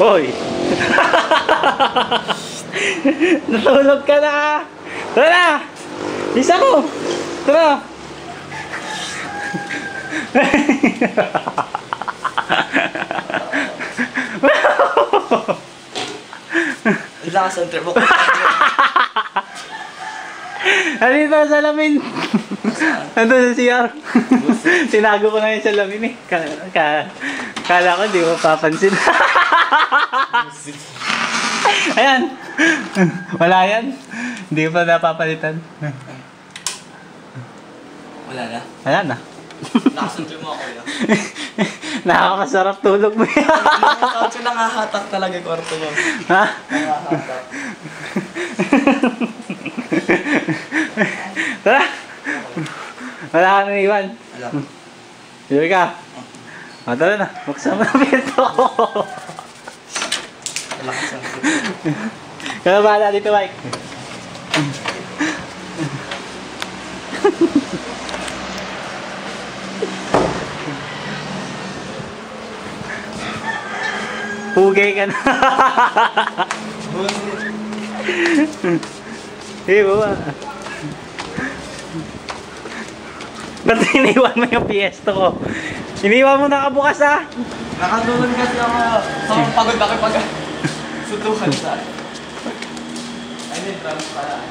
Hoy! Natulog ka na! Tara na! Isa ko! Tara! Lakas ang trip mo. Halito sa salamin! Nandun sa CR. Tinago ko na yung salamin eh. Kala ko di mo papansin. Ayan! Wala yan. Hindi pa napapalitan. Wala na. Wala na. Lakas ang trip mo ako yun. Nakakasarap tulog mo yan. Kasi nangahatak talaga yung kwarto mo. Ha? Nangahatak. Tara! Wala ka na iwan. Wala. Sige ka. Tara na. Buksan mo na pinto ko. Lakas ang trip. Kaya bahala dito, Mike. Pugay ka na. Hey, baba. Ba't iniwan mo yung piesto ko? Iniwan mo nakabukas ha? Nakatulog kasi ako. Sobrang pagod ako pag sutukan sa. I need drums pala.